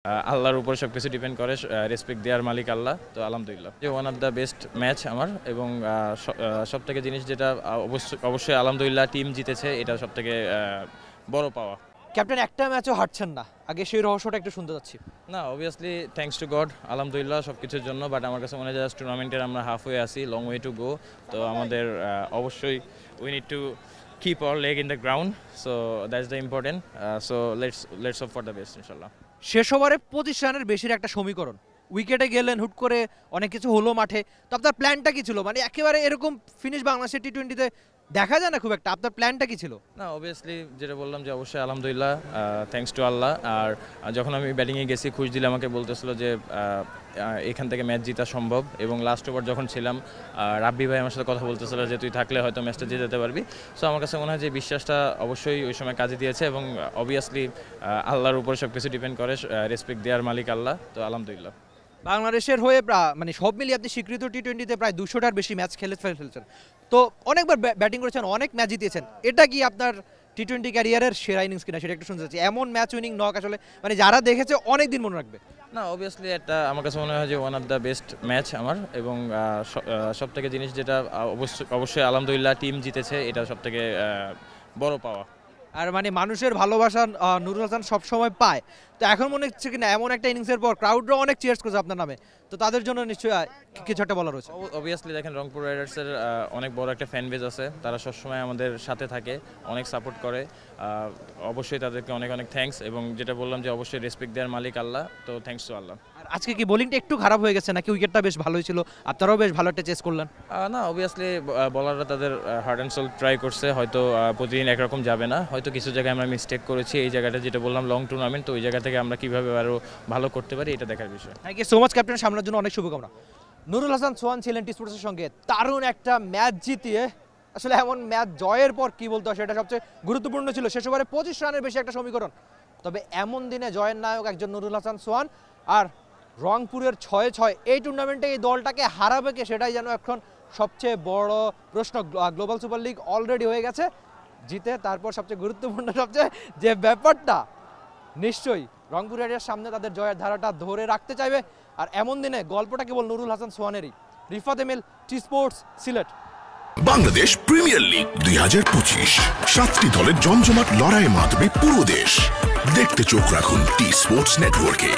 আল্লাহর উপর সবকিছু ডিপেন্ড করে, রেসপেক্ট দেওয়ার মালিক আল্লাহ। তো আলহামদুলিল্লাহ যে one of the best match আমার, এবং সবথেকে জিনিস যেটা অবশ্যই আলহামদুলিল্লাহ টিম জিতেছে, এটা সবথেকে বড় পাওয়া। ক্যাপ্টেন একটা ম্যাচও হারছেন না, আগে সেই রহস্যটা একটু শুনতে যাচ্ছি। না, অবভিয়াসলি থ্যাঙ্কস টু গড, আলহামদুলিল্লাহ সব কিছুর জন্য। বাট আমার কাছে মনে হয় জাস্ট টুর্নামেন্টের আমরা হাফ ওয়ে আছি, লং ওয়ে টু গো। তো আমাদের অবশ্যই we need to keep our leg in the ground, so that's the important. So let's hope for the best ইনশাল্লাহ। শেষ ওভারে 25 রানের বেশির একটা সমীকরণ, উইকেটে গেলেন হুট করে, অনেক কিছু হলো মাঠে। তো আপনার প্ল্যানটা কি ছিল? মানে একেবারে এরকম ফিনিশ বাংলাদেশের টি-20তে দেখা যায় না খুব একটা। আপনার প্ল্যানটা কি ছিল? না, অবভিয়াসলি যেটা বললাম যে অবশ্যই আলহামদুলিল্লাহ, থ্যাঙ্কস টু আল্লাহ। আর যখন আমি ব্যাটিংয়ে গেছি, খুশ দিলে আমাকে বলতেছিল যে এখান থেকে ম্যাচ জিতা সম্ভব। এবং লাস্ট ওভার যখন ছিলাম, রাব্বি ভাই আমার সাথে কথা বলতেছিল যে তুই থাকলে হয়তো ম্যাচটা জিতে যেতে পারবি। সো আমার কাছে মনে হয় যে বিশ্বাসটা অবশ্যই ওই সময় কাজে দিয়েছে, এবং অবভিয়াসলি আল্লাহর উপর সব কিছু ডিপেন্ড করে, রেসপেক্ট দেওয়ার মালিক আল্লাহ। তো আলহামদুলিল্লাহ বাংলাদেশের হয়ে মানে সব মিলিয়ে আপনি স্বীকৃত টি-20তে প্রায় 200টার বেশি ম্যাচ ফেলছেন। তো অনেকবার ব্যাটিং করেছেন, অনেক ম্যাচ জিতিয়েছেন। এটা কি আপনার টি-20 ক্যারিয়ারের সেরা ইনিংস কিনা সেটা একটু শুনতে চাচ্ছি। এমন ম্যাচ উইনিং নক আসলে মানে যারা দেখেছে অনেক দিন মনে রাখবে। না, অবভিয়াসলি এটা আমার কাছে মনে হয় যে one of the best match আমার, এবং সবথেকে জিনিস যেটা অবশ্যই আলহামদুলিল্লাহ টিম জিতেছে, এটা সবথেকে বড় পাওয়া। আর মানে মানুষের ভালোবাসা নুরুল হাসান সবসময় পায়। তো এখন মনে হচ্ছে কিনা এমন একটা ইনিংসের পর ক্রাউডরা অনেক চিয়ার্স করছে আপনার নামে, তো তাদের জন্য নিশ্চয়ই কিছু একটা বলা রয়েছে। অবভিয়াসলি দেখেন, রংপুর রাইডার্সের অনেক বড় একটা ফ্যান বেজ আছে, তারা সবসময় আমাদের সাথে থাকে, অনেক সাপোর্ট করে। অবশ্যই তাদেরকে অনেক অনেক থ্যাঙ্কস, এবং যেটা বললাম যে অবশ্যই রেসপেক্ট দেওয়ার মালিক আল্লাহ। তো থ্যাঙ্কস টু আল্লাহ। আর আজকে কি বোলিংটা একটু খারাপ হয়ে গেছে নাকি উইকেটটা বেশ ভালোই ছিল? আপনারাও বেশ ভালো একটা চেস করলেন। না, অবভিয়াসলি বলাররা তাদের হার্ড অ্যান্ড সোল ট্রাই করছে, হয়তো প্রতিদিন একরকম যাবে না, হয়তো কিছু জায়গায় আমরা মিস্টেক করেছি। এই জায়গাটা যেটা বললাম লং টুর্নামেন্ট, তো ওই জায়গা থেকে আমরা কীভাবে আরও ভালো করতে পারি, এটা দেখার বিষয়। Thank you so much captain, সামনের জন্য অনেক শুভকামনা। নুরুল হাসান সোহান ছিলেন টি স্পোর্টসের সঙ্গে, দারুণ একটা ম্যাচ জিতিয়ে। আসলে এমন ম্যাচ জয়ের পর কি বলতে হয়, সেটা সবচেয়ে গুরুত্বপূর্ণ ছিল। শেষ ওভারে 25 রানের বেশি একটা সমীকরণ, তবে এমন দিনে জয়ের নায়ক একজন নুরুল হাসান সোহান। আর রংপুরের 6-6 এই টুর্নামেন্টে এই দলটাকে হারাবে কে, সেটাই যেন এখন সবচেয়ে বড় প্রশ্ন। গ্লোবাল সুপার লিগ অলরেডি হয়ে গেছে জিতে, তারপর সবচেয়ে গুরুত্বপূর্ণ সবচেয়ে যে ব্যাপারটা, নিশ্চয়ই রংপুর রাইডার্স সামনে তাদের জয়ের ধারাটা ধরে রাখতে চাইবে। আর এমন দিনে গল্পটা কেবল নুরুল হাসান সোহানেরই। Rifat Emil, T sports, Sylhet. Bangladesh premier league 2025, 7টি দলের জমজমাট লড়াইয়ে মাতবে পুরো দেশ। দেখতে চোখ রাখুন টি স্পোর্টস নেটওয়ার্কে।